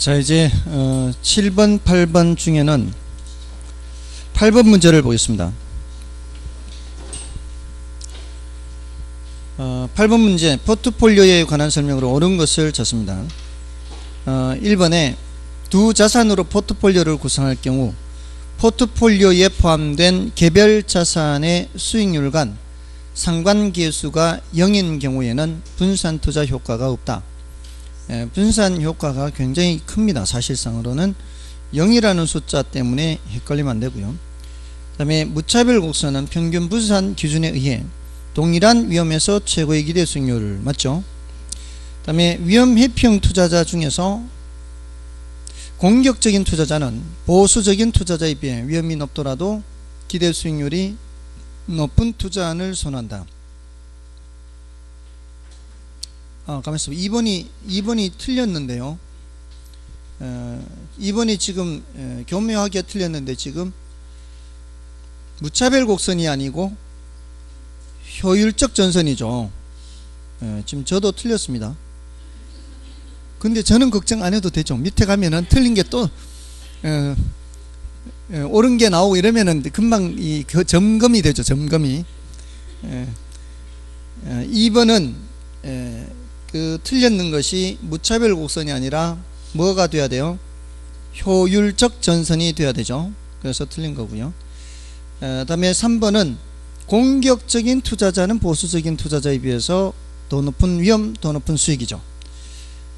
자, 이제 7번, 8번 중에는 8번 문제를 보겠습니다. 8번 문제, 포트폴리오에 관한 설명으로 옳은 것을 쳤습니다. 1번에 두 자산으로 포트폴리오를 구성할 경우 포트폴리오에 포함된 개별 자산의 수익률 간 상관계수가 0인 경우에는 분산투자 효과가 없다. 분산 효과가 굉장히 큽니다. 사실상으로는 0이라는 숫자 때문에 헷갈리면 안되고요. 그 다음에 무차별 곡선은 평균 분산 기준에 의해 동일한 위험에서 최고의 기대 수익률을 맞죠. 그 다음에 위험 회피형 투자자 중에서 공격적인 투자자는 보수적인 투자자에 비해 위험이 높더라도 기대 수익률이 높은 투자안을 선호한다. 가만있어. 2번이 틀렸는데요. 2번이 지금 교묘하게 틀렸는데 지금 무차별 곡선이 아니고 효율적 전선이죠. 지금 저도 틀렸습니다. 근데 저는 걱정 안 해도 되죠. 밑에 가면은 틀린 게 또 옳은 게 나오고 이러면은 금방 점검이 되죠. 점검이. 2번은 틀렸는 것이 무차별 곡선이 아니라 뭐가 돼야 돼요? 효율적 전선이 돼야 되죠. 그래서 틀린 거고요. 그 다음에 3번은 공격적인 투자자는 보수적인 투자자에 비해서 더 높은 위험, 더 높은 수익이죠.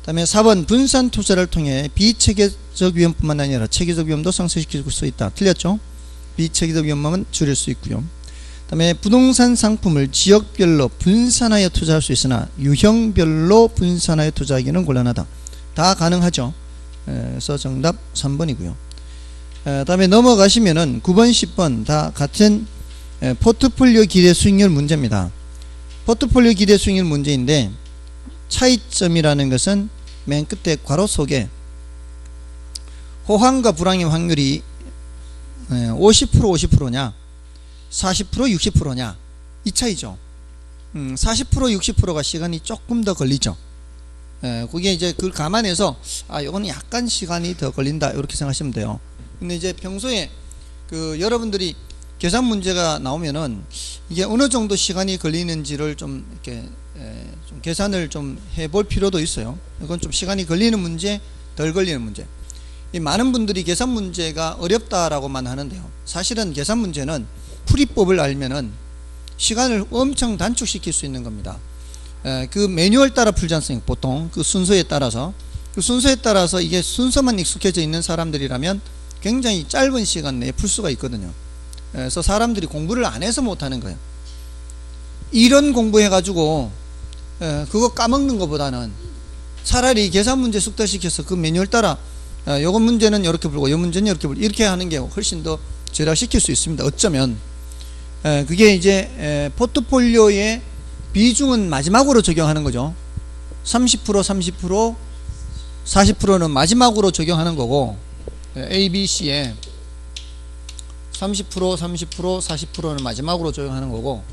그 다음에 4번 분산 투자를 통해 비체계적 위험뿐만 아니라 체계적 위험도 상쇄시킬 수 있다. 틀렸죠? 비체계적 위험만 줄일 수 있고요. 그 다음에 부동산 상품을 지역별로 분산하여 투자할 수 있으나 유형별로 분산하여 투자하기는 곤란하다. 다 가능하죠. 그래서 정답 3번이고요. 그 다음에 넘어가시면은 9번 10번 다 같은 포트폴리오 기대 수익률 문제입니다. 포트폴리오 기대 수익률 문제인데 차이점이라는 것은 맨 끝에 괄호 속에 호황과 불황의 확률이 50% 50%냐 40% 60%냐 이 차이죠. 40% 60%가 시간이 조금 더 걸리죠. 그게 이제 그걸 감안해서 요거는 약간 시간이 더 걸린다 이렇게 생각하시면 돼요. 근데 이제 평소에 여러분들이 계산 문제가 나오면은 이게 어느 정도 시간이 걸리는지를 좀 이렇게 좀 계산을 좀 해볼 필요도 있어요. 이건 좀 시간이 걸리는 문제, 덜 걸리는 문제. 많은 분들이 계산 문제가 어렵다라고만 하는데요. 사실은 계산 문제는 풀이법을 알면은 시간을 엄청 단축시킬 수 있는 겁니다. 그 매뉴얼 따라 풀지 않습니까? 보통 그 순서에 따라서 이게 순서만 익숙해져 있는 사람들이라면 굉장히 짧은 시간 내에 풀 수가 있거든요. 그래서 사람들이 공부를 안 해서 못하는 거예요. 이런 공부해 가지고 그거 까먹는 것보다는 차라리 계산 문제 숙달시켜서 그 매뉴얼 따라 요거 문제는 이렇게 풀고 요 문제는 이렇게 풀고 이렇게 하는 게 훨씬 더 절약시킬 수 있습니다. 어쩌면 그게 이제 포트폴리오의 비중은 마지막으로 적용하는 거죠. 30% 30% 40%는 마지막으로 적용하는 거고 A, B, C에 30% 30% 40%는 마지막으로 적용하는 거고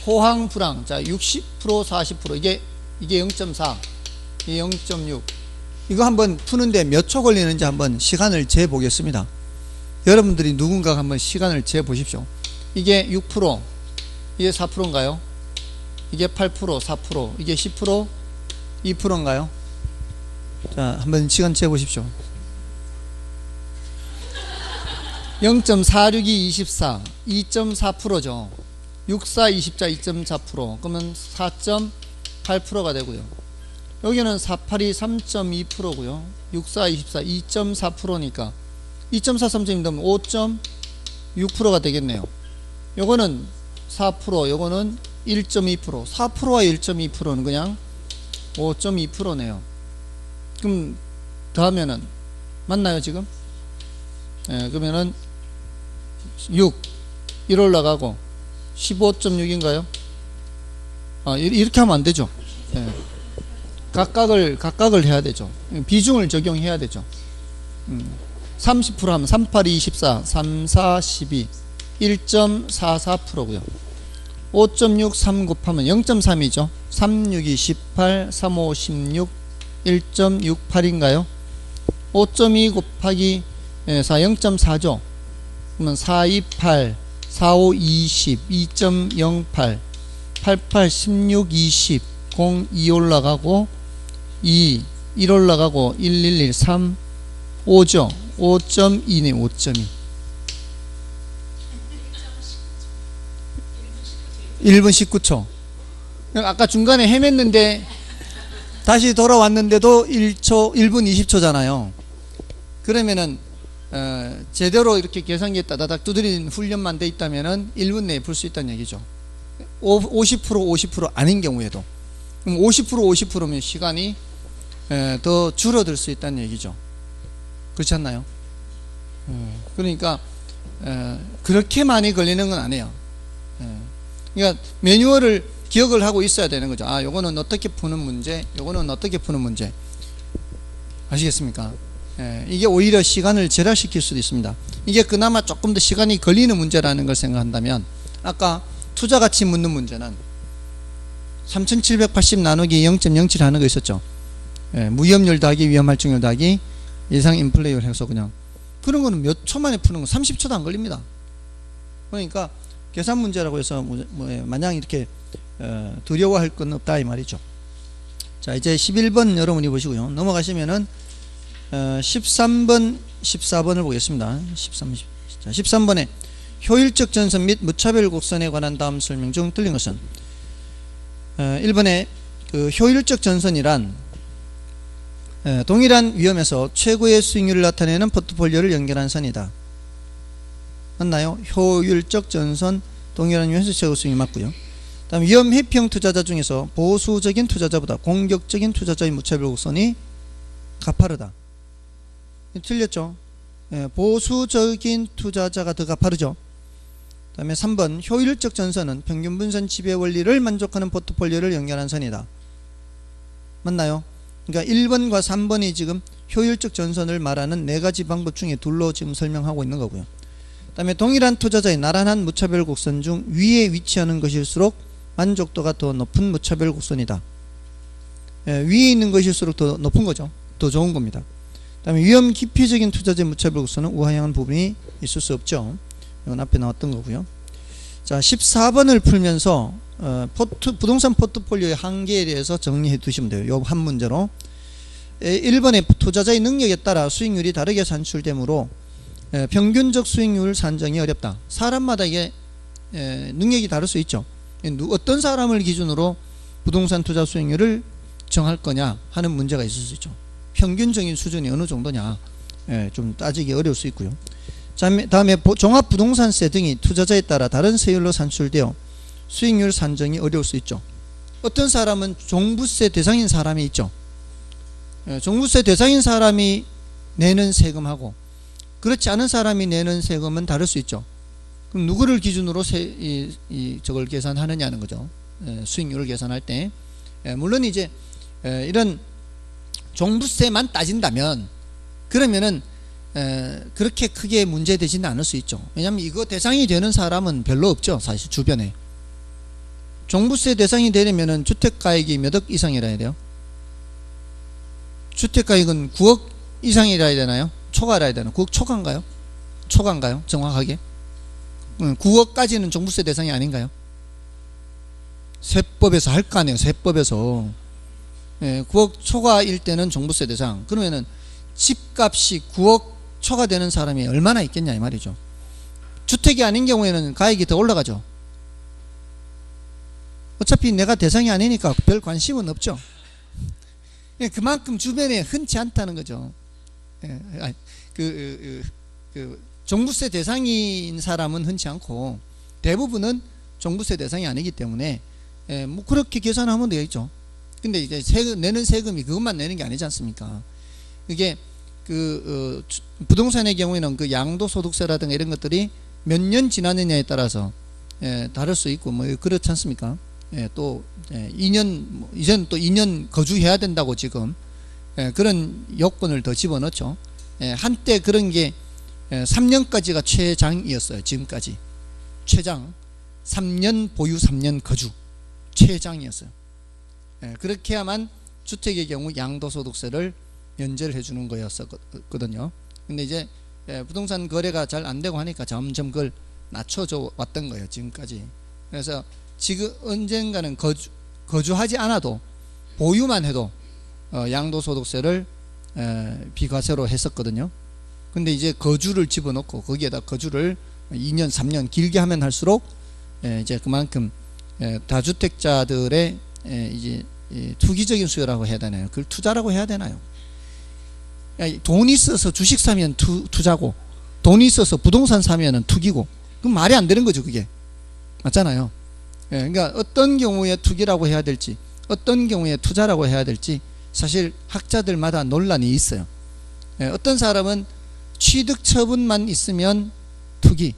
호황 불황 자 60% 40% 이게 0.4 이게 0.6 이거 한번 푸는데 몇 초 걸리는지 한번 시간을 재 보겠습니다. 여러분들이 누군가 한번 시간을 재 보십시오. 이게 6% 이게 4%인가요? 이게 8% 4% 이게 10% 2%인가요? 자 한번 시간 재 보십시오. 0.462 24 2.4%죠. 64 24 2.4% 그러면 4.8%가 되고요. 여기는 482 3.2%고요 64 24 2.4%니까 2.4 3.2 되면 5.6%가 되겠네요. 요거는 4% 요거는 1.2% 4%와 1.2%는 그냥 5.2%네요. 그럼 더하면은 맞나요 지금? 그러면은 6 1 올라가고 15.6인가요? 이렇게 하면 안 되죠. 각각을 해야 되죠. 비중을 적용해야 되죠. 30% 하면 38, 24, 34, 12 1.44%고요 5.6 3 곱하면 0.3이죠 3, 6, 2, 18 3, 5, 16 1.68인가요? 5.2 곱하기 4 0.4죠. 그러면 4, 2, 8, 4, 5, 20, 2.08, 88, 16, 20, 0, 2 올라가고 2, 1 올라가고 1, 1, 1, 3, 5죠. 5.2네. 5.2. 1분 19초. 아까 중간에 헤맸는데 다시 돌아왔는데도 1분 20초잖아요. 그러면은 제대로 이렇게 계산기에 따다닥 두드리는 훈련만 돼 있다면은 1분 내에 풀 수 있다는 얘기죠. 50% 아닌 경우에도. 그럼 50%면 시간이 더 줄어들 수 있다는 얘기죠. 그렇지 않나요? 그러니까 그렇게 많이 걸리는 건 아니에요. 그러니까 매뉴얼을 기억을 하고 있어야 되는 거죠. 아, 요거는 어떻게 푸는 문제, 요거는 어떻게 푸는 문제. 아시겠습니까? 이게 오히려 시간을 절약시킬 수도 있습니다. 이게 그나마 조금 더 시간이 걸리는 문제라는 걸 생각한다면, 아까 투자가치 묻는 문제는 3780 나누기 0.07 하는 거 있었죠. 무위험률 더하기 위험할증률 더하기 예상 인플레이를 해서 그냥 그런 거는 몇 초 만에 푸는 거 30초도 안 걸립니다. 그러니까 계산 문제라고 해서 마냥 이렇게 두려워할 건 없다 이 말이죠. 자, 이제 11번 여러분이 보시고요. 넘어가시면은 13번 14번을 보겠습니다. 13번에 효율적 전선 및 무차별 곡선에 관한 다음 설명 중 틀린 것은 1번에 그 효율적 전선이란 동일한 위험에서 최고의 수익률을 나타내는 포트폴리오를 연결한 선이다. 맞나요? 효율적 전선, 동일한 위험에서 최고 수익이 맞고요. 다음 위험 회피형 투자자 중에서 보수적인 투자자보다 공격적인 투자자의 무차별 곡선이 가파르다. 틀렸죠? 보수적인 투자자가 더 가파르죠. 그 다음에 3번 효율적 전선은 평균 분산 지배 원리를 만족하는 포트폴리오를 연결한 선이다. 맞나요? 그러니까 1번과 3번이 지금 효율적 전선을 말하는 4가지 방법 중에 둘로 지금 설명하고 있는 거고요. 그 다음에 동일한 투자자의 나란한 무차별 곡선 중 위에 위치하는 것일수록 만족도가 더 높은 무차별 곡선이다. 위에 있는 것일수록 더 높은 거죠. 더 좋은 겁니다. 그 다음에 위험 기피적인 투자자의 무차별 곡선은 우하향한 부분이 있을 수 없죠. 이건 앞에 나왔던 거고요. 자, 14번을 풀면서 부동산 포트폴리오의 한계에 대해서 정리해 두시면 돼요. 요 한 문제로 1번에 투자자의 능력에 따라 수익률이 다르게 산출되므로 평균적 수익률 산정이 어렵다. 사람마다 이게 능력이 다를 수 있죠. 어떤 사람을 기준으로 부동산 투자 수익률을 정할 거냐 하는 문제가 있을 수 있죠. 평균적인 수준이 어느 정도냐 좀 따지기 어려울 수 있고요. 다음에 종합부동산세 등이 투자자에 따라 다른 세율로 산출되어 수익률 산정이 어려울 수 있죠. 어떤 사람은 종부세 대상인 사람이 있죠. 종부세 대상인 사람이 내는 세금하고 그렇지 않은 사람이 내는 세금은 다를 수 있죠. 그럼 누구를 기준으로 저걸 계산하느냐는 거죠. 수익률을 계산할 때. 물론 이제 이런 종부세만 따진다면 그러면은 그렇게 크게 문제되지는 않을 수 있죠. 왜냐하면 이거 대상이 되는 사람은 별로 없죠. 사실 주변에. 종부세 대상이 되려면은 주택가액이 몇 억 이상이라 해야 돼요? 주택가액은 9억 이상이라 해야 되나요? 초과라 해야 되나요? 9억 초과인가요? 초과인가요? 정확하게? 9억까지는 종부세 대상이 아닌가요? 세법에서 할 거 아니에요. 세법에서 9억 초과일 때는 종부세 대상. 그러면은 집값이 9억 초과되는 사람이 얼마나 있겠냐 이 말이죠. 주택이 아닌 경우에는 가액이 더 올라가죠. 어차피 내가 대상이 아니니까 별 관심은 없죠. 그만큼 주변에 흔치 않다는 거죠. 종부세 대상인 사람은 흔치 않고 대부분은 종부세 대상이 아니기 때문에 뭐 그렇게 계산하면 되겠죠. 근데 이제 내는 세금이 그것만 내는 게 아니지 않습니까? 이게 부동산의 경우에는 그 양도소득세라든가 이런 것들이 몇 년 지났느냐에 따라서 다를 수 있고 뭐 그렇지 않습니까? 또 2년 이제는 또 2년 거주해야 된다고 지금 그런 요건을 더 집어넣죠. 한때 그런 게 3년까지가 최장이었어요. 지금까지 최장 3년 보유 3년 거주 최장이었어요. 그렇게 해야만 주택의 경우 양도소득세를 면제를 해주는 거였었거든요. 근데 이제 부동산 거래가 잘 안 되고 하니까 점점 그걸 낮춰줘 왔던 거예요, 지금까지. 그래서 지금 언젠가는 거주하지 않아도 보유만 해도 양도소득세를 비과세로 했었거든요. 근데 이제 거주를 집어넣고 거기에다 거주를 2년 3년 길게 하면 할수록 이제 그만큼 다주택자들의 이제 투기적인 수요라고 해야 되나요? 그걸 투자라고 해야 되나요? 돈 있어서 주식 사면 투자고, 돈 있어서 부동산 사면은 투기고, 그럼 말이 안 되는 거죠, 그게. 맞잖아요. 그러니까 어떤 경우에 투기라고 해야 될지, 어떤 경우에 투자라고 해야 될지 사실 학자들마다 논란이 있어요. 어떤 사람은 취득 처분만 있으면 투기,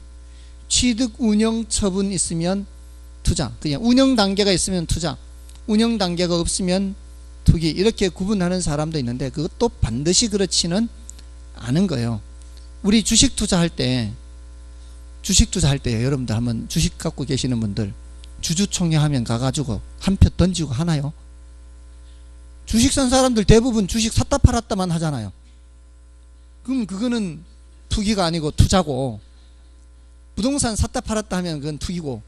취득 운영 처분 있으면 투자, 그냥 운영 단계가 있으면 투자, 운영 단계가 없으면 투기, 이렇게 구분하는 사람도 있는데 그것도 반드시 그렇지는 않은 거예요. 우리 주식 투자할 때 여러분들 한번 주식 갖고 계시는 분들 주주총회 하면 가가지고 한 표 던지고 하나요? 주식 산 사람들 대부분 주식 샀다 팔았다만 하잖아요. 그럼 그거는 투기가 아니고 투자고, 부동산 샀다 팔았다 하면 그건 투기고,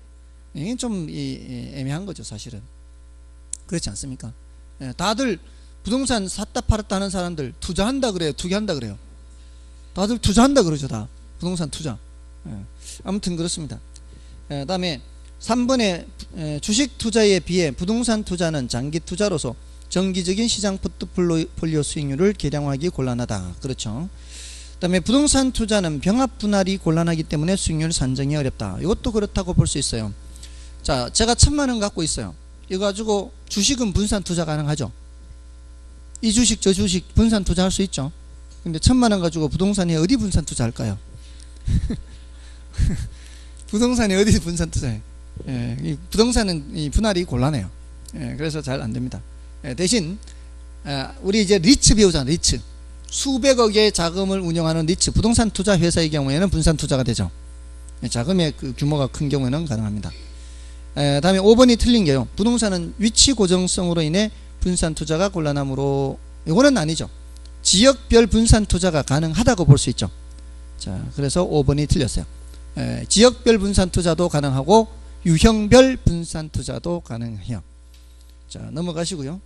이게 좀 애매한 거죠, 사실은. 그렇지 않습니까? 다들 부동산 샀다 팔았다 하는 사람들 투자한다 그래요, 투기한다 그래요? 다들 투자한다 그러죠, 다. 부동산 투자. 아무튼 그렇습니다. 다음에 3번에 주식 투자에 비해 부동산 투자는 장기 투자로서 정기적인 시장 포트폴리오 수익률을 계량하기 곤란하다. 그렇죠. 그 다음에 부동산 투자는 병합 분할이 곤란하기 때문에 수익률 산정이 어렵다. 이것도 그렇다고 볼 수 있어요. 자, 제가 1000만원 갖고 있어요. 이거 가지고 주식은 분산 투자 가능하죠. 이 주식 저 주식 분산 투자할 수 있죠. 근데 1000만원 가지고 부동산에 어디 분산 투자할까요? 부동산에 어디 분산 투자해? 이 부동산은 이 분할이 곤란해요. 그래서 잘 안됩니다. 대신 우리 이제 리츠 배우잖아요. 리츠, 수백억의 자금을 운영하는 리츠, 부동산 투자 회사의 경우에는 분산 투자가 되죠. 자금의 그 규모가 큰 경우에는 가능합니다. 다음에 5번이 틀린 게요, 부동산은 위치 고정성으로 인해 분산 투자가 곤란하므로, 이거는 아니죠. 지역별 분산 투자가 가능하다고 볼 수 있죠. 자, 그래서 5번이 틀렸어요. 지역별 분산 투자도 가능하고 유형별 분산 투자도 가능해요. 자, 넘어가시고요.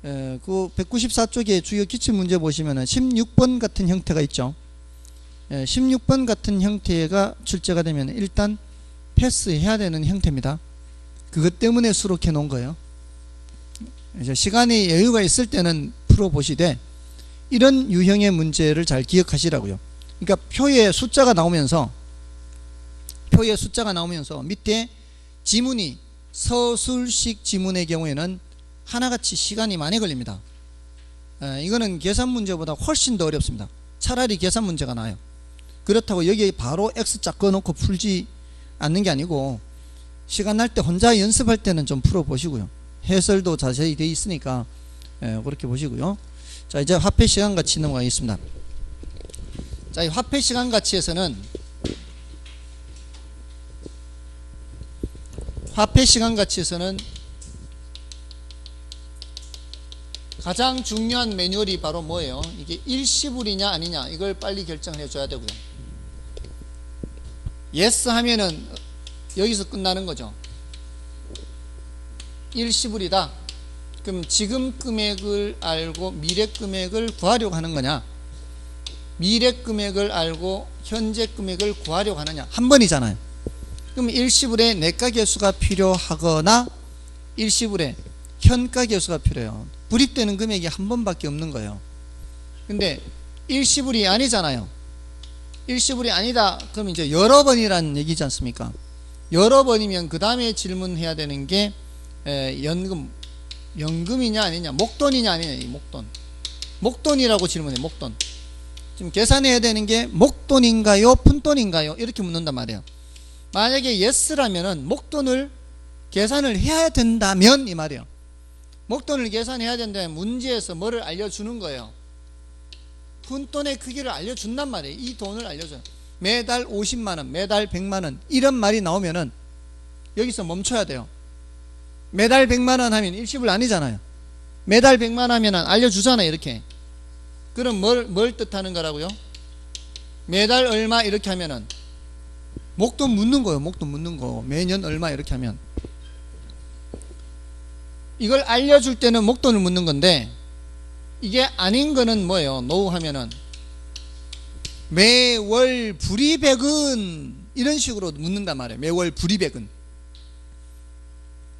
그 194쪽에 주요 기출문제 보시면은 16번 같은 형태가 있죠. 16번 같은 형태가 출제가 되면 일단 패스해야 되는 형태입니다. 그것 때문에 수록해 놓은 거예요. 이제 시간이 여유가 있을 때는 풀어보시되 이런 유형의 문제를 잘 기억하시라고요. 그러니까 표에 숫자가 나오면서 밑에 지문이 서술식 지문의 경우에는 하나같이 시간이 많이 걸립니다. 이거는 계산 문제보다 훨씬 더 어렵습니다. 차라리 계산 문제가 나아요. 그렇다고 여기에 바로 X자 꺼놓고 풀지 않는 게 아니고 시간 날 때 혼자 연습할 때는 좀 풀어보시고요. 해설도 자세히 되어 있으니까 그렇게 보시고요. 자, 이제 화폐 시간 가치 넘어가겠습니다. 자, 이 화폐 시간 가치에서는 가장 중요한 매뉴얼이 바로 뭐예요? 이게 일시불이냐 아니냐, 이걸 빨리 결정해 줘야 되고요. 예스 하면은 여기서 끝나는 거죠. 일시불이다. 그럼 지금 금액을 알고 미래 금액을 구하려고 하는 거냐, 미래 금액을 알고 현재 금액을 구하려고 하느냐, 한 번이잖아요. 그럼 일시불에 내가계수가 필요하거나 일시불에 현가계수가 필요해요. 불입되는 금액이 한 번밖에 없는 거예요. 근데 일시불이 아니잖아요. 일시불이 아니다 그러면 이제 여러 번이라는 얘기지 않습니까? 여러 번이면 그 다음에 질문해야 되는 게 연금이냐 아니냐, 목돈이냐 아니냐, 이 목돈이라고 질문해. 목돈. 지금 계산해야 되는 게 목돈인가요 푼돈인가요, 이렇게 묻는단 말이에요. 만약에 예스라면은 목돈을 계산을 해야 된다면 이 말이에요. 목돈을 계산해야 된다면 문제에서 뭐를 알려주는 거예요? 푼돈의 크기를 알려준단 말이에요. 이 돈을 알려줘요. 매달 50만원, 매달 100만원 이런 말이 나오면은 여기서 멈춰야 돼요. 매달 100만원 하면 일시불 아니잖아요. 매달 100만원 하면 알려주잖아요. 이렇게 그럼 뭘 뜻하는 거라고요? 매달 얼마 이렇게 하면은 목돈 묻는 거예요. 목돈 묻는 거. 매년 얼마 이렇게 하면 이걸 알려줄 때는 목돈을 묻는 건데, 이게 아닌 거는 뭐예요? 노후 하면은 매월 불이백은 이런 식으로 묻는단 말이에요. 매월 불이백은.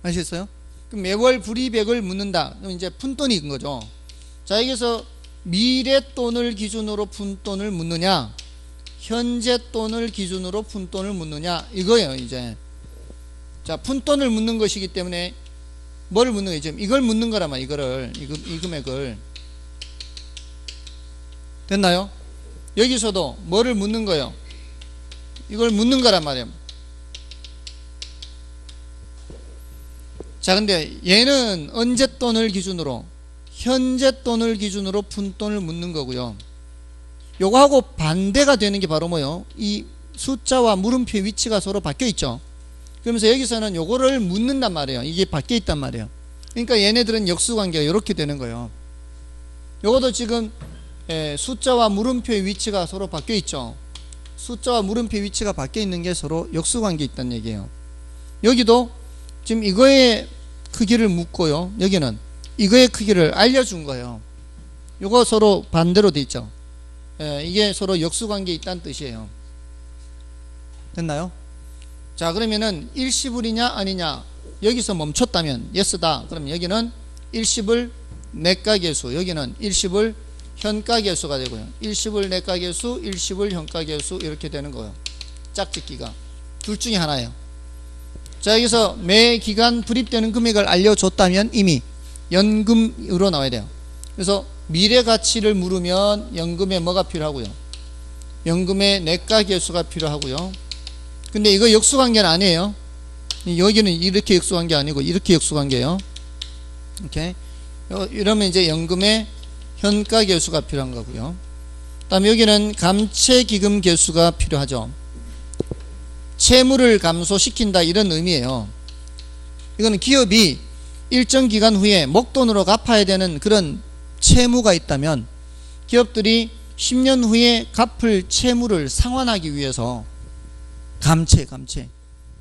아시겠어요? 그럼 매월 불이백을 묻는다. 그럼 이제 푼돈이 거죠. 자, 여기서 미래돈을 기준으로 푼돈을 묻느냐, 현재 돈을 기준으로 푼돈을 묻느냐, 이거예요. 이제 자, 푼돈을 묻는 것이기 때문에 뭐를 묻는 거예요? 지금 이걸 묻는 거란 말이에요. 이거를, 이 금액을. 됐나요? 여기서도 뭐를 묻는 거예요? 이걸 묻는 거란 말이에요. 자, 근데 얘는 언제 돈을 기준으로, 현재 돈을 기준으로 푼돈을 묻는 거고요. 요거하고 반대가 되는 게 바로 뭐요? 이 숫자와 물음표의 위치가 서로 바뀌어 있죠. 그러면서 여기서는 요거를 묻는단 말이에요. 이게 바뀌어 있단 말이에요. 그러니까 얘네들은 역수관계가 이렇게 되는 거예요. 요것도 지금 숫자와 물음표의 위치가 서로 바뀌어 있죠. 숫자와 물음표의 위치가 바뀌어 있는 게 서로 역수관계에 있다는 얘기예요. 여기도 지금 이거의 크기를 묻고요, 여기는 이거의 크기를 알려준 거예요. 요거 서로 반대로 돼 있죠. 이게 서로 역수관계에 있다는 뜻이에요. 됐나요? 자, 그러면은 일시불이냐 아니냐, 여기서 멈췄다면 예스다. 그럼 여기는 일시불 내가계수, 여기는 일시불 현가계수가 되고요. 일시불 내가계수, 일시불 현가계수, 이렇게 되는 거예요. 짝짓기가 둘 중에 하나예요. 자, 여기서 매 기간 불입되는 금액을 알려줬다면 이미 연금으로 나와야 돼요. 그래서 미래 가치를 물으면 연금에 뭐가 필요하고요? 연금에 내가계수가 필요하고요. 근데 이거 역수관계는 아니에요. 여기는 이렇게 역수관계 아니고 이렇게 역수관계예요. 이렇게. 이러면 이제 연금에 현가계수가 필요한 거고요. 다음에 여기는 감채기금계수가 필요하죠. 채무를 감소시킨다, 이런 의미예요. 이거는 기업이 일정 기간 후에 목돈으로 갚아야 되는 그런 채무가 있다면 기업들이 10년 후에 갚을 채무를 상환하기 위해서 감채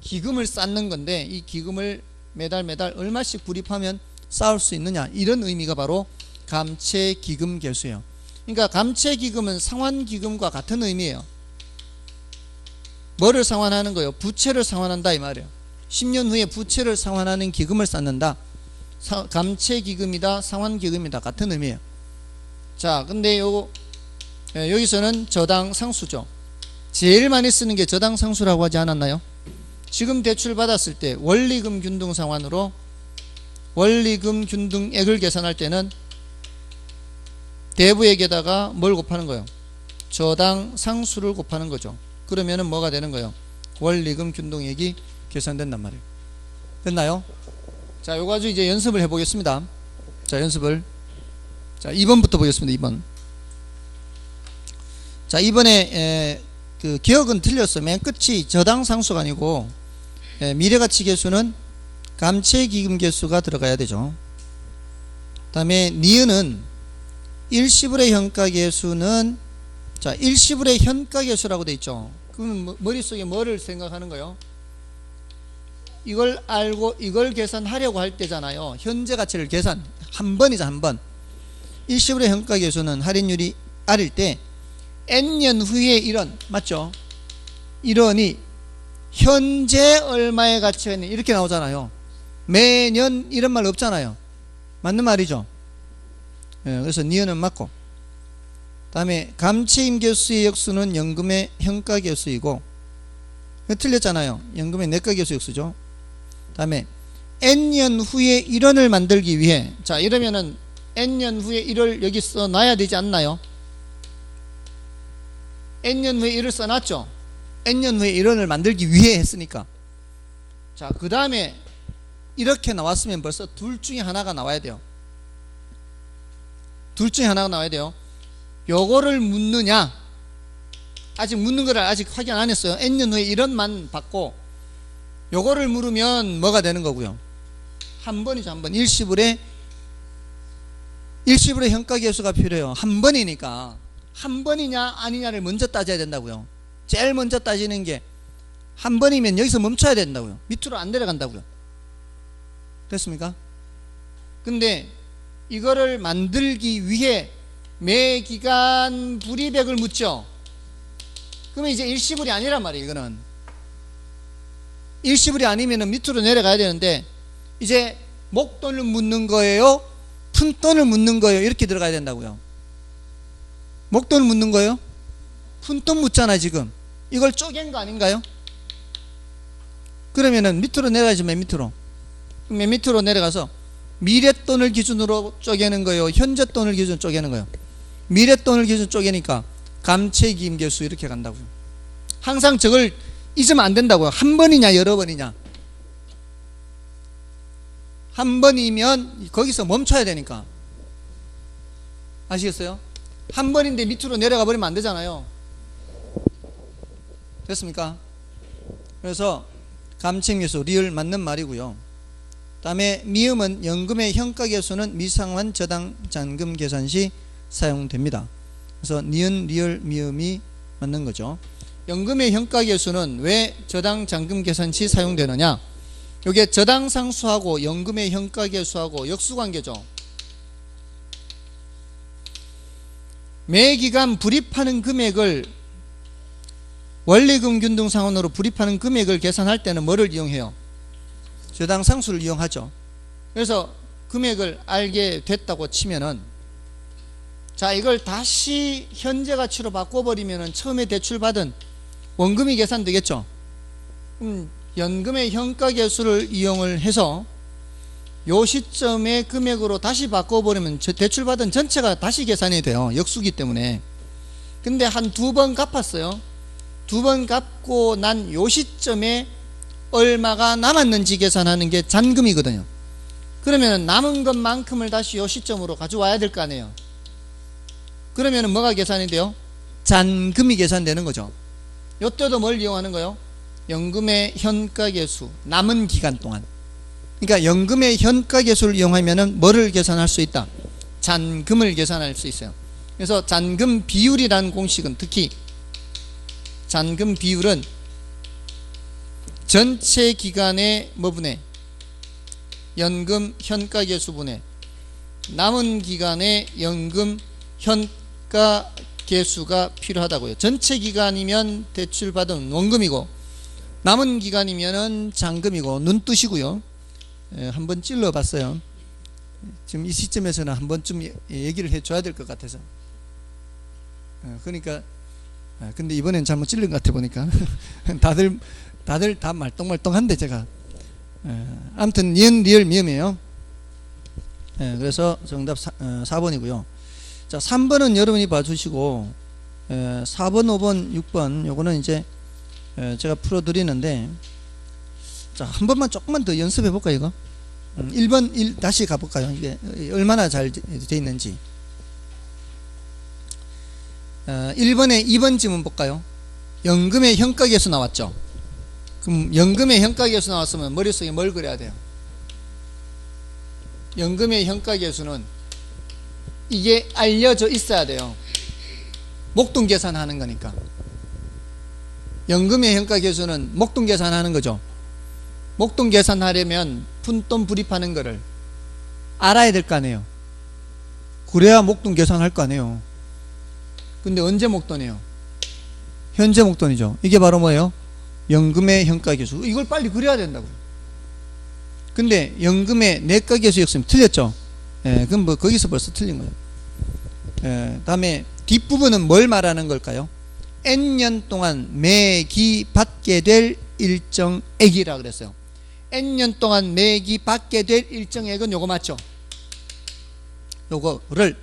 기금을 쌓는 건데, 이 기금을 매달 얼마씩 불입하면 쌓을 수 있느냐, 이런 의미가 바로 감채기금계수예요. 그러니까 감채기금은 상환기금과 같은 의미예요. 뭐를 상환하는 거예요? 부채를 상환한다, 이 말이에요. 10년 후에 부채를 상환하는 기금을 쌓는다. 감채기금이다, 상환기금이다, 같은 의미예요. 자, 근데 여기서는 저당상수죠. 제일 많이 쓰는 게 저당상수라고 하지 않았나요? 지금 대출 받았을 때 원리금 균등 상환으로 원리금 균등액을 계산할 때는 대부액에다가 뭘 곱하는 거예요? 저당상수를 곱하는 거죠. 그러면은 뭐가 되는 거예요? 원리금 균등액이 계산된단 말이에요. 됐나요? 자, 요거 가지고 이제 연습을 해보겠습니다. 자, 연습을. 자, 2번부터 보겠습니다. 2번. 자, 이번에 그 기억은 틀렸어. 맨 끝이 저당상수가 아니고 미래가치계수는 감채기금계수가 들어가야 되죠. 그 다음에 니은은 일시불의 현가계수는, 자, 일시불의 현가계수라고 돼 있죠. 그러면 머릿속에 뭐를 생각하는 거예요? 이걸 알고 이걸 계산하려고 할 때잖아요. 현재 가치를 계산 한 번이죠, 한 번. 일시불의 현가계수는 할인율이 R일 때 N년 후에 1원, 맞죠? 1원이 현재 얼마의 가치가 있는, 이렇게 나오잖아요. 매년 이런 말 없잖아요. 맞는 말이죠. 그래서 니은은 맞고, 다음에 감채임계수의 역수는 연금의 현가계수이고, 틀렸잖아요. 연금의 내가계수 역수죠. 다음에 N년 후에 1원을 만들기 위해, 자, 이러면은 N년 후에 1을 여기 써놔야 되지 않나요? N년 후에 1을 써놨죠. N년 후에 1원을 만들기 위해 했으니까. 자, 그 다음에 이렇게 나왔으면 벌써 둘 중에 하나가 나와야 돼요. 둘 중에 하나가 나와야 돼요. 요거를 묻느냐, 아직 묻는 거를 아직 확인 안 했어요. N년 후에 1원만 받고 요거를 물으면 뭐가 되는 거고요? 한 번이죠, 한 번. 일시불의 일시불의 현가계수가 필요해요. 한 번이니까. 한 번이냐 아니냐를 먼저 따져야 된다고요. 제일 먼저 따지는 게 한 번이면 여기서 멈춰야 된다고요. 밑으로 안 내려간다고요. 됐습니까? 근데 이거를 만들기 위해 매 기간 불이백을 묻죠. 그러면 이제 일시불이 아니란 말이에요. 이거는 일시불이 아니면 밑으로 내려가야 되는데 이제 목돈을 묻는 거예요, 푼돈을 묻는 거예요, 이렇게 들어가야 된다고요. 목돈을 묻는 거예요, 푼돈 묻잖아. 지금 이걸 쪼갠 거 아닌가요? 그러면은 밑으로 내려가야지. 맨 밑으로 내려가서 미래돈을 기준으로 쪼개는 거예요, 현재 돈을 기준으로 쪼개는 거예요. 미래돈을 기준으로 쪼개니까 감채기임계수 이렇게 간다고요. 항상 저걸 잊으면 안 된다고요. 한 번이냐 여러 번이냐. 한 번이면 거기서 멈춰야 되니까. 아시겠어요? 한 번인데 밑으로 내려가 버리면 안 되잖아요. 됐습니까? 그래서 감채기수 리을 맞는 말이고요. 다음에 미음은 연금의 현가계수는 미상환 저당 잔금 계산 시 사용됩니다. 그래서 니은 리을 미음이 맞는 거죠. 연금의 현가계수는 왜 저당 잔금 계산 시 사용되느냐. 이게 저당상수하고 연금의 현가계수하고 역수관계죠. 매 기간 불입하는 금액을 원리금 균등 상환으로 불입하는 금액을 계산할 때는 뭐를 이용해요? 저당상수를 이용하죠. 그래서 금액을 알게 됐다고 치면은, 자, 이걸 다시 현재 가치로 바꿔버리면은 처음에 대출받은 원금이 계산되겠죠. 연금의 현가계수를 이용을 해서 요 시점의 금액으로 다시 바꿔버리면 대출받은 전체가 다시 계산이 돼요. 역수기 때문에. 근데 한 두 번 갚았어요. 두 번 갚고 난 요 시점에 얼마가 남았는지 계산하는 게 잔금이거든요. 그러면 남은 것만큼을 다시 요 시점으로 가져와야 될 거 아니에요. 그러면 뭐가 계산이 돼요? 잔금이 계산되는 거죠. 요때도 뭘 이용하는 거예요? 연금의 현가계수, 남은 기간 동안. 그러니까 연금의 현가계수를 이용하면은 뭐를 계산할 수 있다? 잔금을 계산할 수 있어요. 그래서 잔금 비율이라는 공식은, 특히 잔금 비율은 전체 기간의 뭐분의 연금 현가계수분의 남은 기간의 연금 현가계수가 필요하다고요. 전체 기간이면 대출받은 원금이고 남은 기간이면은 잔금이고, 눈 뜨시고요. 한번 찔러봤어요. 지금 이 시점에서는 한 번쯤 얘기를 해줘야 될 것 같아서. 그러니까 근데 이번엔 잘못 찔른 것 같아 보니까. 다들 다 말똥말똥한데 제가. 아무튼 니은 리을 미음이에요. 그래서 정답 4번이고요. 자, 3번은 여러분이 봐주시고 4번, 5번, 6번 요거는 이제 제가 풀어드리는데, 자, 한 번만 조금만 더 연습해 볼까요? 이거 1번 다시 가볼까요? 이게 얼마나 잘 돼 있는지. 1번에 2번 지문 볼까요? 연금의 현가계수 나왔죠. 그럼 연금의 현가계수 나왔으면 머릿속에 뭘 그려야 돼요? 연금의 현가계수는 이게 알려져 있어야 돼요. 목돈 계산하는 거니까. 연금의 현가계수는 목돈 계산하는 거죠. 목돈 계산하려면 푼돈 불입하는 거를 알아야 될 거 아니에요. 그래야 목돈 계산할 거 아니에요. 근데 언제 목돈이에요? 현재 목돈이죠. 이게 바로 뭐예요? 연금의 현가계수. 이걸 빨리 그려야 된다고요. 근데 연금의 내가계수였으면 틀렸죠. 그럼 뭐 거기서 벌써 틀린 거예요. 다음에 뒷부분은 뭘 말하는 걸까요? N년 동안 매기 받게 될 일정액이라 그랬어요. N년 동안 매기 받게 될 일정액은 요거 맞죠? 요거를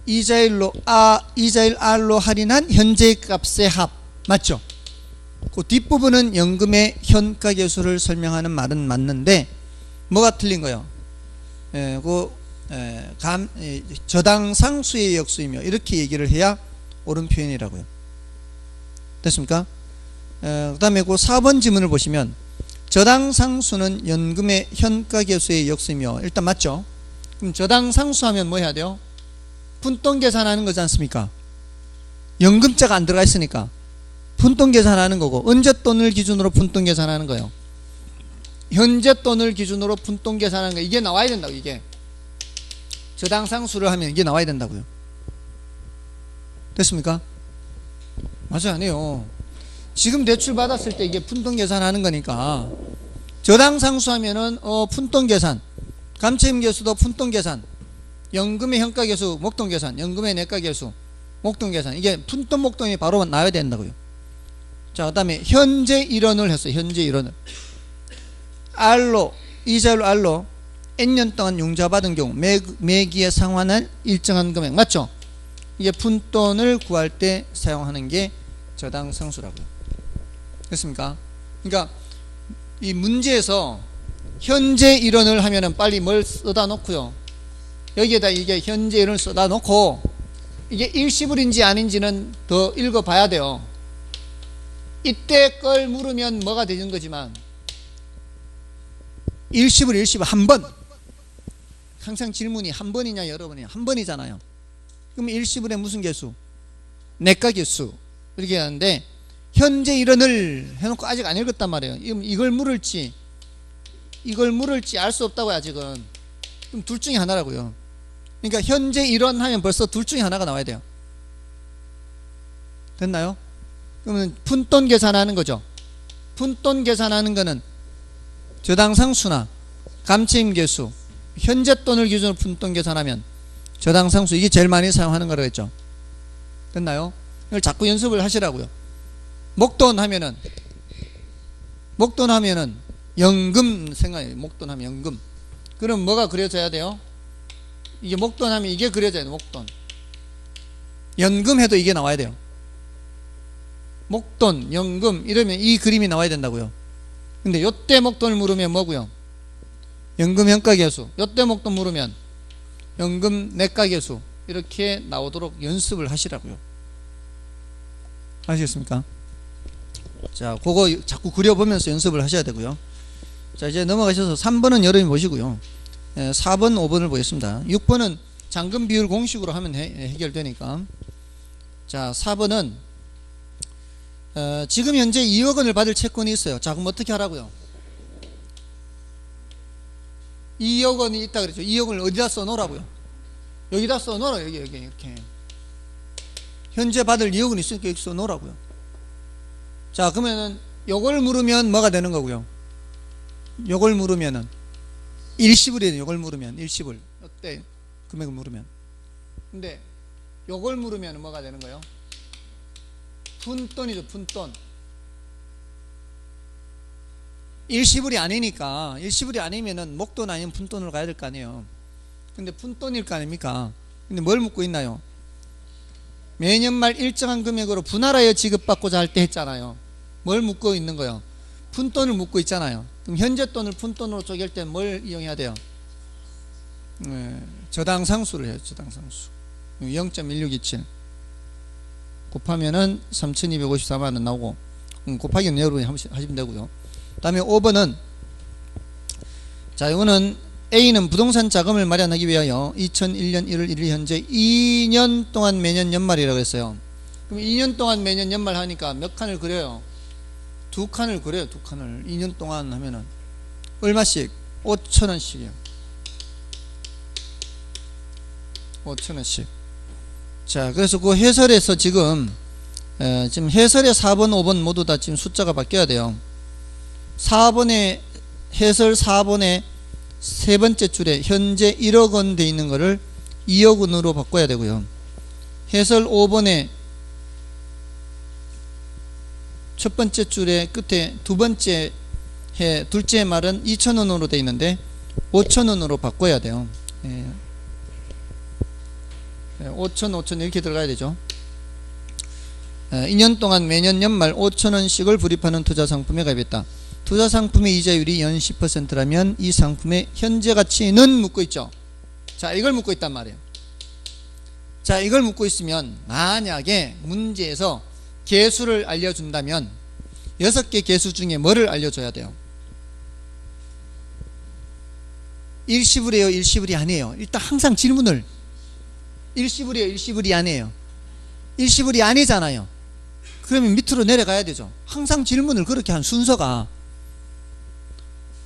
이자일 R로 할인한 현재 값의 합 맞죠? 그 뒷부분은 연금의 현가계수를 설명하는 말은 맞는데 뭐가 틀린 거예요? 저당상수의 역수이며 이렇게 얘기를 해야 옳은 표현이라고요. 됐습니까? 그 다음에 그 4번 지문을 보시면 저당상수는 연금의 현가계수의 역수이며, 일단 맞죠? 그럼 저당상수 하면 뭐 해야 돼요? 푼돈 계산하는 거지 않습니까? 연금자가 안 들어가 있으니까 푼돈 계산하는 거고, 언제 돈을 기준으로 푼돈 계산하는 거예요? 현재 돈을 기준으로 푼돈 계산하는 거, 이게 나와야 된다고. 이게 저당상수를 하면 이게 나와야 된다고요. 됐습니까? 맞아요, 안 해요. 지금 대출 받았을 때 이게 푼돈 계산하는 거니까, 저당상수 하면은 푼돈 계산, 감채임계수도 푼돈 계산, 연금의 현가계수 목돈 계산, 연금의 내가계수 목돈 계산, 이게 푼돈 목돈이 바로 나와야 된다고요. 자, 그 다음에 현재 일원을 했어요. 현재 일원을 R로, 이자율 R로 N년 동안 융자받은 경우 매기에 상환할 일정한 금액, 맞죠? 이게 푼돈을 구할 때 사용하는 게 저당상수라고요. 됐습니까? 그러니까 이 문제에서 현재 일원을 하면은 빨리 뭘 써다 놓고요, 여기에다 이게 현재 일원을 써다 놓고, 이게 일시불인지 아닌지는 더 읽어봐야 돼요. 이때 걸 물으면 뭐가 되는 거지만, 일시불 한 번, 항상 질문이 한 번이냐 여러 번이냐, 한 번이잖아요. 그럼 일시불의 무슨 개수? 내가계수 이렇게 하는데, 현재 일원을 해놓고 아직 안 읽었단 말이에요. 이걸 물을지 알 수 없다고요, 아직은. 그럼 둘 중에 하나라고요. 그러니까 현재 일원 하면 벌써 둘 중에 하나가 나와야 돼요. 됐나요? 그러면 푼돈 계산하는 거죠. 푼돈 계산하는 거는 저당상수나 감채임계수, 현재 돈을 기준으로 푼돈 계산하면 저당상수, 이게 제일 많이 사용하는 거라고 했죠. 됐나요? 이걸 자꾸 연습을 하시라고요. 목돈 하면은 연금 생각해요. 목돈 하면 연금. 그럼 뭐가 그려져야 돼요? 이게 목돈 하면 이게 그려져야 돼요. 목돈. 연금 해도 이게 나와야 돼요. 목돈, 연금 이러면 이 그림이 나와야 된다고요. 근데 요때 목돈을 물으면 뭐고요? 연금 현가계수. 요때 목돈 물으면 연금 내가계수. 이렇게 나오도록 연습을 하시라고요. 아시겠습니까? 자, 그거 자꾸 그려보면서 연습을 하셔야 되고요. 자, 이제 넘어가셔서 3번은 여러분이 보시고요. 4번, 5번을 보겠습니다. 6번은 잔금 비율 공식으로 하면 해결되니까. 자, 4번은 지금 현재 2억 원을 받을 채권이 있어요. 자, 그럼 어떻게 하라고요? 2억 원이 있다 그랬죠. 2억 원을 어디다 써놓으라고요? 여기다 써놓으라. 여기 이렇게. 현재 받을 2억 원 있으니까 여기 써놓으라고요. 자, 그러면은 요걸 물으면 뭐가 되는 거고요? 요걸 물으면은 일시불이에요. 요걸 물으면 일시불. 어때? 금액을 물으면. 근데 요걸 물으면 뭐가 되는 거예요? 푼돈이죠. 푼돈. 일시불이 아니니까, 일시불이 아니면은 목돈 아니면 푼돈으로 가야 될 거 아니에요. 근데 푼돈일 거 아닙니까? 근데 뭘 묻고 있나요? 매년 말 일정한 금액으로 분할하여 지급받고자 할 때 했잖아요. 뭘 묻고 있는 거예요? 푼돈을 묻고 있잖아요. 그럼 현재 돈을 푼돈으로 쪼갤 때 뭘 이용해야 돼요? 저당상수를 해요. 저당상수 0.1627 곱하면은 3254만원 나오고, 곱하기는 여러분이 하시면 되고요. 그 다음에 5번은, 자, 이거는 A는 부동산 자금을 마련하기 위하여 2001년 1월 1일 현재 2년 동안 매년 연말이라고 했어요. 그럼 2년 동안 매년 연말 하니까 몇 칸을 그려요? 2칸을 그려요. 2칸을 2년 동안 하면은 얼마씩? 5,000원씩이요. 5,000원씩. 자, 그래서 그 해설에서 지금 해설의 4번 5번 모두 다 지금 숫자가 바뀌어야 돼요. 4번에 해설 4번에 세 번째 줄에 현재 1억 원 돼 있는 거를 2억 원으로 바꿔야 되고요. 해설 5번에 첫 번째 줄에 끝에 두 번째 둘째 말은 2,000원으로 돼 있는데 5,000원으로 바꿔야 돼요. 5,000 이렇게 들어가야 되죠. 2년 동안 매년 연말 5,000원씩을 불입하는 투자상품에 가입했다. 투자상품의 이자율이 연 10%라면 이 상품의 현재 가치는 묻고 있죠. 자, 이걸 묻고 있단 말이에요. 자, 이걸 묻고 있으면 만약에 문제에서 개수를 알려준다면 6개 개수 중에 뭐를 알려줘야 돼요? 일시불이에요? 일시불이 아니에요? 일단 항상 질문을 일시불이에요, 일시불이 아니에요? 일시불이 아니잖아요. 그러면 밑으로 내려가야 되죠. 항상 질문을 그렇게 한 순서가.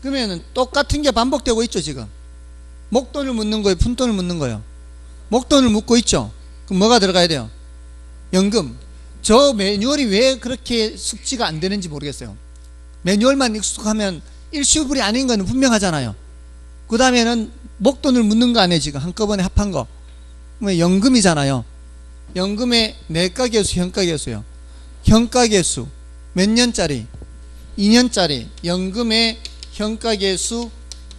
그러면 똑같은 게 반복되고 있죠. 지금 목돈을 묻는 거예요, 푼돈을 묻는 거예요? 목돈을 묻고 있죠. 그럼 뭐가 들어가야 돼요? 연금. 저 매뉴얼이 왜 그렇게 숙지가 안 되는지 모르겠어요. 매뉴얼만 익숙하면 일시불이 아닌 거는 분명하잖아요. 그 다음에는 목돈을 묻는 거 아니에요. 지금 한꺼번에 합한 거 연금이잖아요. 연금의 내가계수, 현가계수요. 현가계수 몇 년짜리? 2년짜리. 연금의 현가계수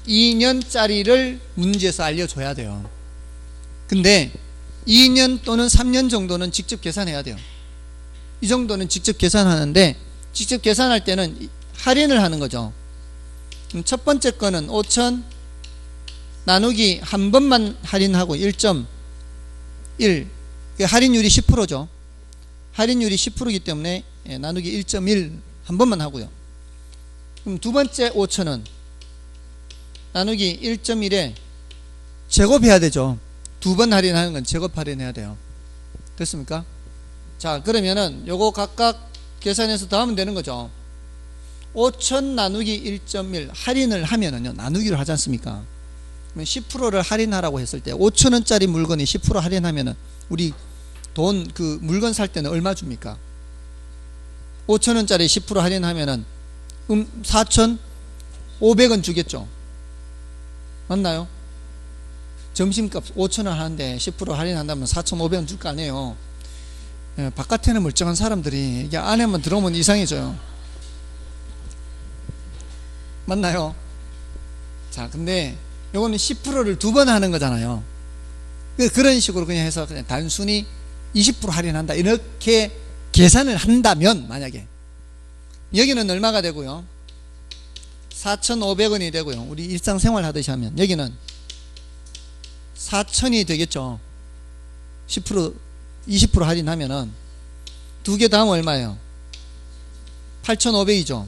2년짜리를 문제에서 알려줘야 돼요. 근데 2년 또는 3년 정도는 직접 계산해야 돼요. 이 정도는 직접 계산하는데, 직접 계산할 때는 할인을 하는 거죠. 첫 번째 거는 5천 나누기 한 번만 할인하고 1.1, 할인율이 10%죠 할인율이 10%이기 때문에 나누기 1.1 한 번만 하고요. 그럼 두 번째 5천은 나누기 1.1에 제곱해야 되죠. 두 번 할인하는 건 제곱 할인해야 돼요. 됐습니까? 자, 그러면은 요거 각각 계산해서 더하면 되는 거죠. 5천 나누기 1.1 할인을 하면은요, 나누기를 하지 않습니까? 10%를 할인하라고 했을 때 5천원짜리 물건이 10% 할인하면은 우리 돈, 그 물건 살 때는 얼마 줍니까? 5천원짜리 10% 할인하면은 4,500원 주겠죠. 맞나요? 점심값 5천원 하는데 10% 할인한다면 4,500원 줄 거 아니에요. 예, 바깥에는 멀쩡한 사람들이 이게 안에만 들어오면 이상해져요. 맞나요? 자, 근데 요거는 10%를 두 번 하는 거잖아요. 그런 식으로 그냥 해서 그냥 단순히 20% 할인한다 이렇게 계산을 한다면, 만약에 여기는 얼마가 되고요? 4,500원이 되고요. 우리 일상생활 하듯이 하면 여기는 4,000이 되겠죠. 10% 20% 할인하면은 두 개 다음 얼마예요? 8,500이죠.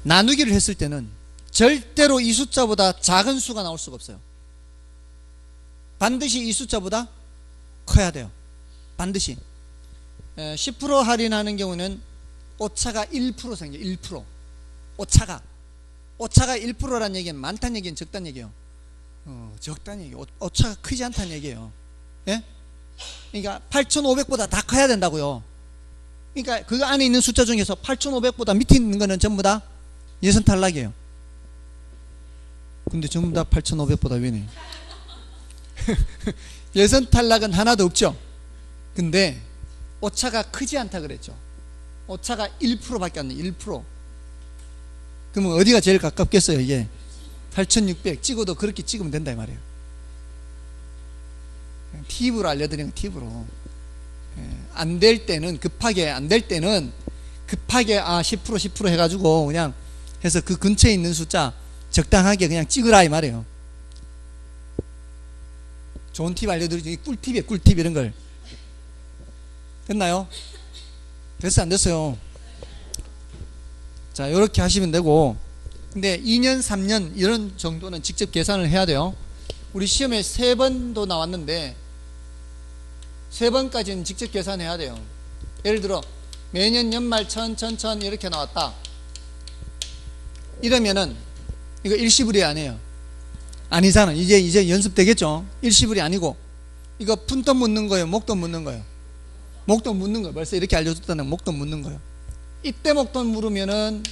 나누기를 했을 때는 절대로 이 숫자보다 작은 수가 나올 수가 없어요. 반드시 이 숫자보다 커야 돼요. 반드시. 10% 할인하는 경우는 오차가 1% 생겨요. 1%. 오차가 1%라는 얘기는 많다는 얘기는 적다는 얘기예요. 적다는 얘기예요. 오차가 크지 않다는 얘기예요. 예? 그러니까 8,500보다 다 커야 된다고요. 그러니까 그 안에 있는 숫자 중에서 8,500보다 밑에 있는 거는 전부 다 예선 탈락이에요. 근데 전부 다 8,500보다 위네. 예선 탈락은 하나도 없죠. 근데 오차가 크지 않다 그랬죠. 오차가 1%밖에 안 돼요. 1%. 그러면 어디가 제일 가깝겠어요? 이게 8,600 찍어도 그렇게 찍으면 된다 이 말이에요. 팁으로 알려드리는 팁으로. 안 될 때는, 급하게 안 될 때는 급하게 10% 해가지고 그냥 해서 그 근처에 있는 숫자 적당하게 그냥 찍으라 이 말이에요. 좋은 팁 알려드리죠. 꿀팁이에요. 꿀팁 이런 걸. 됐나요? 됐어 안 됐어요? 자, 이렇게 하시면 되고, 근데 2년 3년 이런 정도는 직접 계산을 해야 돼요. 우리 시험에 3번도 나왔는데 3번까지는 직접 계산해야 돼요. 예를 들어 매년 연말 1,000 이렇게 나왔다 이러면은 이거 일시불이 아니에요. 아니잖아. 이제 연습되겠죠. 일시불이 아니고 이거 푼돈 묻는 거예요, 목돈 묻는 거예요? 목돈 묻는 거예요. 벌써 이렇게 알려줬다는 목돈 묻는 거예요. 이때 목돈 물으면은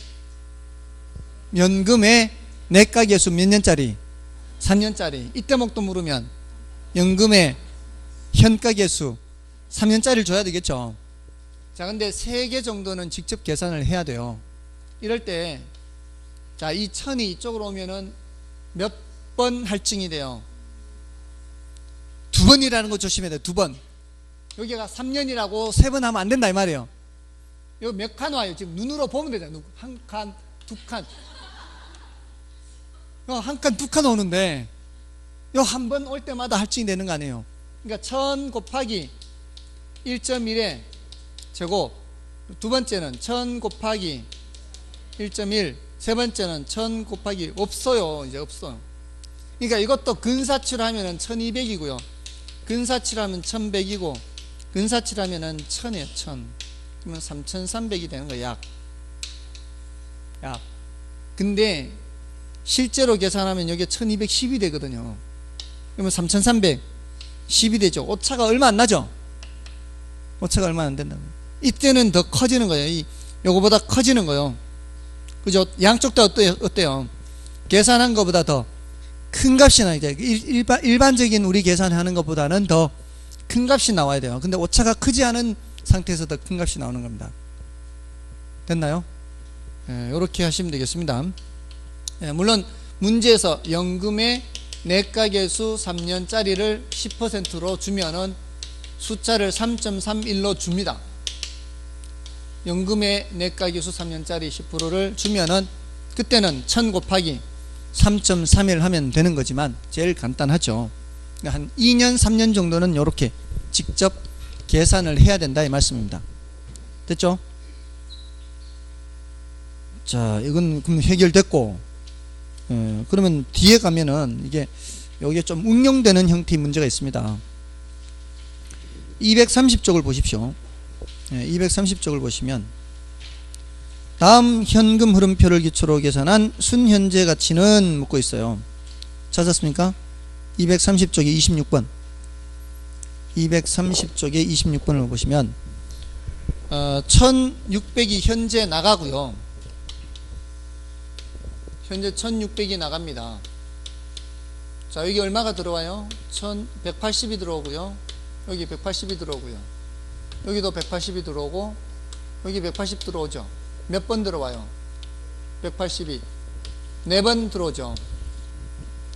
연금의 내가계수 몇 년짜리? 3년짜리. 이때 목돈 물으면 연금의 현가계수 3년짜리를 줘야 되겠죠. 자, 근데 3개 정도는 직접 계산을 해야 돼요. 이럴 때, 자, 이 1,000이 이쪽으로 오면은 몇 번 할증이 돼요? 2번이라는 거 조심해야 돼요. 2번. 여기가 3년이라고 3번 하면 안 된다 이 말이에요. 여기 몇 칸 와요? 지금 눈으로 보면 되잖아요. 한 칸, 두 칸. 한 칸, 두 칸 오는데 요 한 번 올 때마다 할증이 되는 거 아니에요. 그러니까 1,000 곱하기 1.1의 제곱, 두 번째는 1,000 곱하기 1.1, 세 번째는 1,000 곱하기 없어요. 이제 없어요. 그러니까 이것도 근사치로 하면은 1,200이고요. 근사치라면 1100이고 근사치라면은 1000이에요. 1000. 그러면 3300이 되는 거예요. 약. 근데 실제로 계산하면 여기 1210이 되거든요. 그러면 3310이 되죠. 오차가 얼마 안 나죠? 오차가 얼마 안 된다고. 이때는 더 커지는 거예요. 요거보다 커지는 거예요. 그죠? 양쪽 다 어때요? 계산한 것보다 더 큰 값이 나요. 일반적인 우리 계산하는 것보다는 더 큰 값이 나와야 돼요. 근데 오차가 크지 않은 상태에서 더 큰 값이 나오는 겁니다. 됐나요? 이렇게 하시면 되겠습니다. 물론 문제에서 연금의 내가계수 3년짜리를 10%로 주면은 숫자를 3.31로 줍니다. 연금의 내가계수 3년짜리 10%를 주면은 그때는 1000 곱하기 3.31 하면 되는 거지만 제일 간단하죠. 한 2년 3년 정도는 이렇게 직접 계산을 해야 된다 이 말씀입니다. 됐죠? 자, 이건 그럼 해결됐고, 그러면 뒤에 가면은 여기에 좀 응용되는 형태의 문제가 있습니다. 230쪽을 보십시오. 230쪽을 보시면 다음 현금 흐름표를 기초로 계산한 순현재 가치는 묻고 있어요. 찾았습니까? 230쪽에 26번. 230쪽에 26번을 보시면 1600이 현재 나가고요. 현재 1600이 나갑니다. 자, 여기 얼마가 들어와요? 180이 들어오고요. 여기 180이 들어오고요. 여기도 180이 들어오고 여기 180 들어오죠. 몇 번 들어와요? 180이 4번 들어오죠.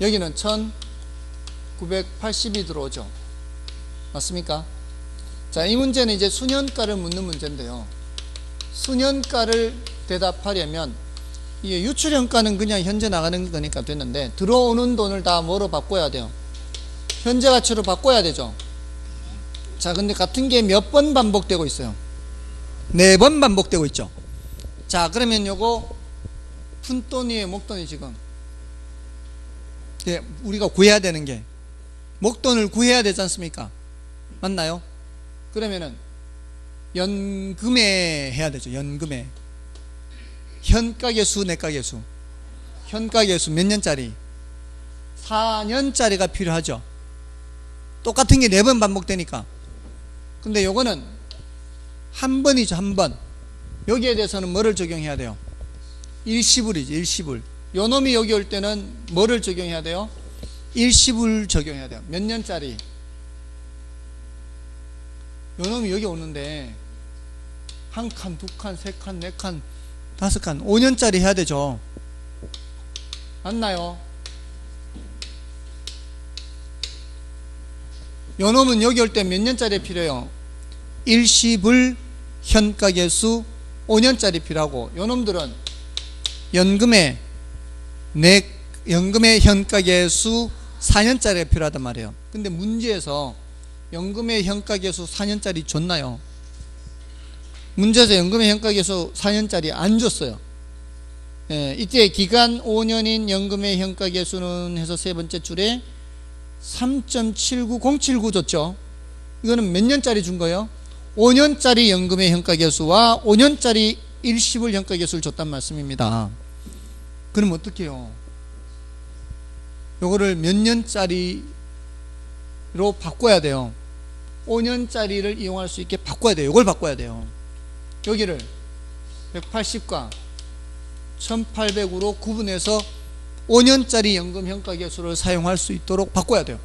여기는 1980이 들어오죠. 맞습니까? 자, 이 문제는 이제 수년가를 묻는 문제인데요. 수년가를 대답하려면 이게 유출현가는 그냥 현재 나가는 거니까 됐는데 들어오는 돈을 다 뭐로 바꿔야 돼요? 현재 가치로 바꿔야 되죠. 자, 근데 같은 게 몇 번 반복되고 있어요? 4번 반복되고 있죠. 자, 그러면 요거 푼돈이에요, 목돈이 지금? 우리가 구해야 되는 게 목돈을 구해야 되지 않습니까? 맞나요? 그러면은 연금에 해야 되죠. 연금에 현가계수 내가계수 현가계수 몇 년짜리? 4년짜리가 필요하죠. 똑같은 게 4번 반복되니까. 근데 요거는 한 번이죠. 한 번. 여기에 대해서는 뭐를 적용해야 돼요? 일시불이죠. 일시불. 요 놈이 여기 올 때는 뭐를 적용해야 돼요? 일시불 적용해야 돼요. 몇 년짜리? 요 놈이 여기 오는데 한 칸, 두 칸, 세 칸, 네 칸, 5칸, 5년짜리 해야 되죠. 맞나요? 요 놈은 여기 올 때 몇 년짜리 필요해요? 일시불 현가계수 5년짜리 필요하고, 요 놈들은 연금의 현가계수 4년짜리가 필요하단 말이에요. 근데 문제에서 연금의 현가계수 4년짜리 줬나요? 문제에서 연금의 현가계수 4년짜리 안 줬어요. 이때 기간 5년인 연금의 현가계수는 해서 세 번째 줄에 3.79079 줬죠. 이거는 몇 년짜리 준 거예요? 5년짜리 연금의 현가계수와 5년짜리 일시불 현가계수를 줬단 말씀입니다. 그럼 어떻게 해요? 요거를 몇 년짜리로 바꿔야 돼요? 5년짜리를 이용할 수 있게 바꿔야 돼요. 요걸 바꿔야 돼요. 여기를 180과 1800으로 구분해서 5년짜리 연금 현가계수를 사용할 수 있도록 바꿔야 돼요.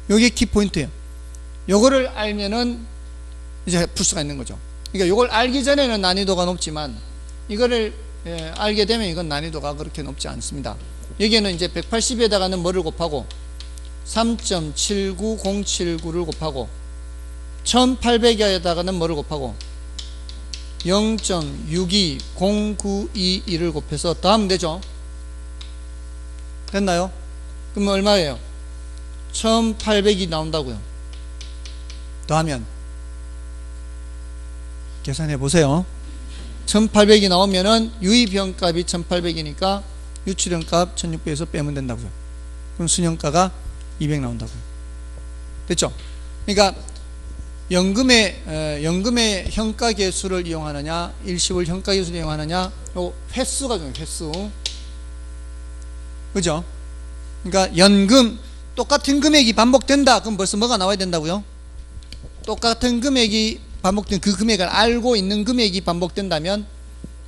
요게 키포인트예요. 요거를 알면은 이제 풀 수가 있는 거죠. 그러니까 요걸 알기 전에는 난이도가 높지만 이거를 알게 되면 이건 난이도가 그렇게 높지 않습니다. 여기에는 이제 180에다가는 뭐를 곱하고 3.79079를 곱하고 1800에다가는 뭐를 곱하고 0.62092를 곱해서 더하면 되죠. 됐나요? 그러면 얼마예요? 1800이 나온다고요. 더하면 계산해 보세요. 1800이 나오면은 유입현값이 1800이니까 유출현값 1600에서 빼면 된다고요. 그럼 순현가가 200 나온다고요. 됐죠? 그러니까 연금의 현가계수를 이용하느냐, 일시불 현가계수를 이용하느냐, 요 횟수가 중요해요. 횟수. 그죠? 그러니까 연금 똑같은 금액이 반복된다. 그럼 벌써 뭐가 나와야 된다고요? 똑같은 금액이 반복된 그 금액을 알고 있는 금액이 반복된다면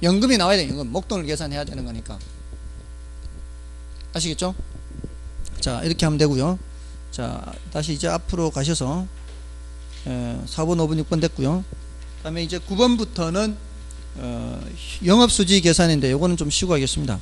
연금이 나와야 돼요. 연금. 목돈을 계산해야 되는 거니까. 아시겠죠? 자, 이렇게 하면 되고요. 자, 다시 이제 앞으로 가셔서 4번, 5번, 6번 됐고요. 그 다음에 이제 9번부터는 영업수지 계산인데 요거는 좀 쉬고 하겠습니다.